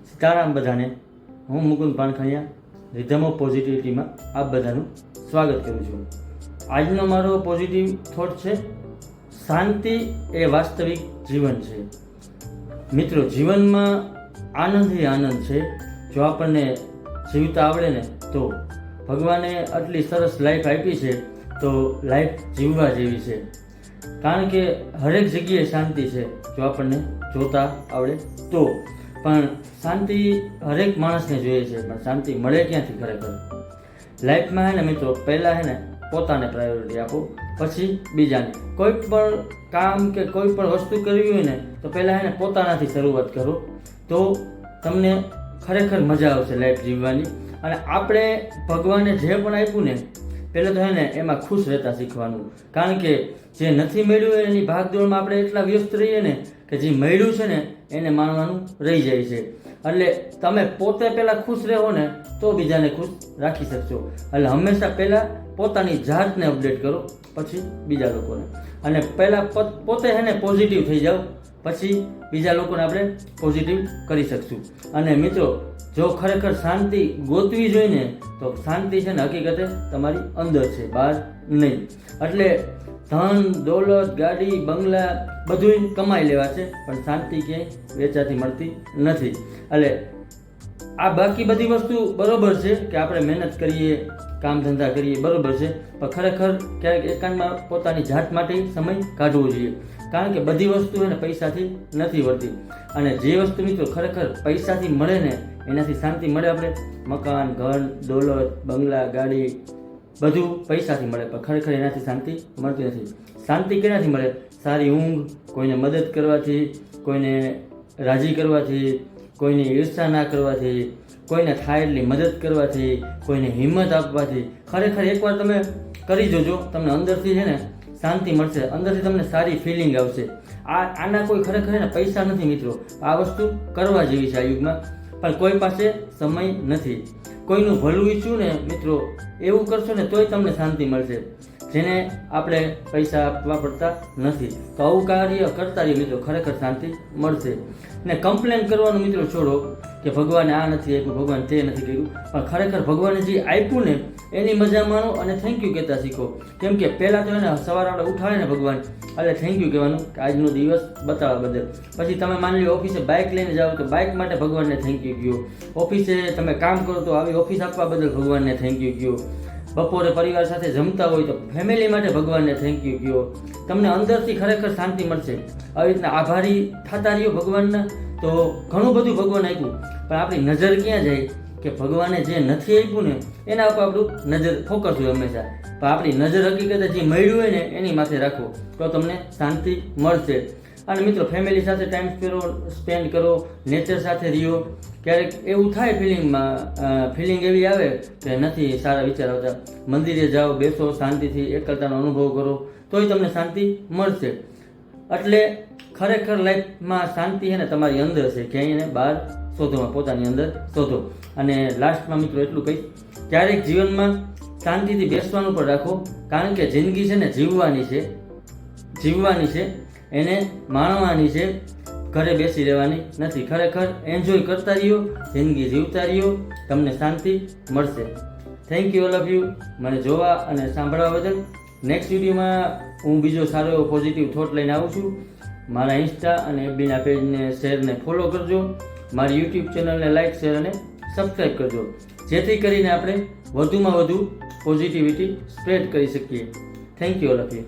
સીતારામ બધાને. હું Mukund પાનખણિયા rhythm of પોઝિટિવિટીમાં આપ બધાનું સ્વાગત કરું છું. આજનો મારો પોઝિટિવ થોટ છે, શાંતિ એ વાસ્તવિક જીવન છે. મિત્રો, જીવનમાં આનંદ એ આનંદ છે. જો આપણને જીવતા આવડે ને તો ભગવાને આટલી સરસ લાઈફ આપી છે તો લાઈફ જીવવા જેવી છે. કારણ કે હરેક જગ્યાએ શાંતિ છે જો આપણને જોતા આવડે તો. પણ શાંતિ હરેક માણસને જોઈએ છે, પણ શાંતિ મળે ક્યાંથી ખરેખર? લાઈફમાં હે ને મિત્રો, પહેલાં હે ને પોતાને પ્રાયોરિટી આપો, પછી બીજાને. કોઈ પણ કામ કે કોઈ પણ વસ્તુ કરવી હોય ને તો પહેલાં હે ને પોતાનાથી શરૂઆત કરો, તો તમને ખરેખર મજા આવશે લાઈફ જીવવાની. અને આપણે ભગવાને જે પણ આપ્યું ને પહેલાં તો હે ને એમાં ખુશ રહેતા શીખવાનું. કારણ કે જે નથી મળ્યું હોય એની ભાગદોડમાં આપણે એટલા વ્યસ્ત રહીએ ને કે જે મળ્યું છે ને એને માણવાનું રહી જાય છે. એટલે તમે પોતે પહેલાં ખુશ રહો ને તો બીજાને ખુશ રાખી શકશો. એટલે હંમેશા પહેલાં પોતાની જાતને અપડેટ કરો, પછી બીજા લોકોને. અને પહેલાં પોતે હે ને પોઝિટિવ થઈ જાઓ, પછી બીજા લોકોને આપણે પોઝિટિવ કરી શકશું. અને મિત્રો, જો ખરેખર શાંતિ ગોતવી જોઈએ ને તો શાંતિ છે ને હકીકતે તમારી અંદર છે, બહાર નહીં. એટલે ધન દોલત, ગાડી, બંગલા બધું કમાઈ લેવા છે, પણ શાંતિ ક્યાંય વેચાતી મળતી નથી. એટલે આ બાકી બધી વસ્તુ બરોબર છે કે આપણે મહેનત કરીએ, કામ ધંધા કરીએ, બરોબર છે, પણ ખરેખર ક્યારેક એકાંતમાં પોતાની જાત માટે સમય કાઢવો જોઈએ. કારણ કે બધી વસ્તુ એને પૈસાથી નથી મળતી. અને જે વસ્તુ મિત્રો ખરેખર પૈસાથી મળે ને એનાથી શાંતિ મળે. આપણે મકાન, ઘર, દોલત, બંગલા, ગાડી બધું પૈસાથી મળે, પણ ખરેખર એનાથી શાંતિ મળતી નથી. શાંતિ કેનાથી મળે? સારી ઊંઘ, કોઈને મદદ કરવાથી, કોઈને રાજી કરવાથી, કોઈની ઈર્ષા ના કરવાથી, કોઈને થાય એટલી મદદ કરવાથી, કોઈને હિંમત આપવાથી. ખરેખર એકવાર તમે કરી જોજો, તમને અંદરથી છે ને શાંતિ મળશે, અંદરથી તમને સારી ફિલિંગ આવશે. આના કોઈ ખરેખર ને પૈસા નથી મિત્રો. આ વસ્તુ કરવા જેવી છે આ યુગમાં, પણ કોઈ પાસે સમય નથી. કોઈનું ભલું ઈચ્છું ને મિત્રો, એવું કરશો ને તોય તમને શાંતિ મળશે, જેને આપણે પૈસા આપવા પડતા નથી. તો આવું કાર્ય કરતા રહીએ મિત્રો, ખરેખર શાંતિ મળશે. ને કમ્પ્લેન કરવાનું મિત્રો છોડો કે ભગવાને આ નથી આપ્યું, ભગવાન તે નથી કર્યું. પણ ખરેખર ભગવાને જે આપ્યું ને એની મજા માણો અને થેન્ક યુ કહેતા શીખો. કેમ કે પહેલાં તો એને સવારે આપણે ઉઠાવે ને ભગવાન, એટલે થેન્ક યુ કહેવાનું કે આજનો દિવસ બતાવવા બદલ. પછી તમે માની લો ઓફિસે બાઇક લઈને જાઓ તો બાઇક માટે ભગવાનને થેન્ક યુ કહો. ઓફિસે તમે કામ કરો તો આવી ઓફિસ આપવા બદલ ભગવાનને થેન્ક યુ કહો. બપોરે પરિવાર સાથે જમતા હોય તો ફેમિલી માટે ભગવાનને થેન્ક યુ કહો. તમને અંદરથી ખરેખર શાંતિ મળશે. આવી રીતના આભારી થતા રહ્યો ભગવાનના, તો ઘણું બધું ભગવાન આપ્યું, પણ આપણી નજર ક્યાં જાય કે ભગવાને જે નથી આપ્યું ને એના ઉપર આપણું નજર ફોકસ હોય હંમેશા. પણ આપણી નજર હકીકતે જે મળ્યું હોય ને એની માથે રાખો તો તમને શાંતિ મળશે. અને મિત્રો, ફેમિલી સાથે ટાઈમ સ્પેન્ડ કરો, નેચર સાથે રહ્યો. ક્યારેક એવું થાય ફિલિંગ એવી આવે કે નથી સારા વિચાર આવતા, મંદિરે જાઓ, બેસો, શાંતિથી એકલતાનો અનુભવ કરો, તોય તમને શાંતિ મળશે. એટલે ખરેખર લાઈફમાં શાંતિ છે ને તમારી અંદર છે, ક્યાંય એને બહાર શોધો, પોતાની અંદર શોધો. અને લાસ્ટમાં મિત્રો એટલું કહીશ, ક્યારેક જીવનમાં શાંતિથી બેસવાનું પણ રાખો. કારણ કે જિંદગી છે ને જીવવાની છે, એને માણવાની છે, ઘરે બેસી રહેવાની નથી. ખરેખર એન્જોય કરતા રહ્યો, જિંદગી જીવતા રહ્યો, તમને શાંતિ મળશે. Thank you all of you મને જોવા અને સાંભળવા બદલ. નેક્સ્ટ વિડીયોમાં હું બીજો સારો એવો પોઝિટિવ થોટ લઈને આવું છું. મારા ઇન્સ્ટા અને એફબીના પેજને શેરને ફોલો કરજો. મારી યુટ્યુબ ચેનલને લાઇક, શેર અને સબસ્ક્રાઈબ કરજો, જેથી કરીને આપણે વધુમાં વધુ પોઝિટિવિટી સ્પ્રેડ કરી શકીએ. Thank you all of you.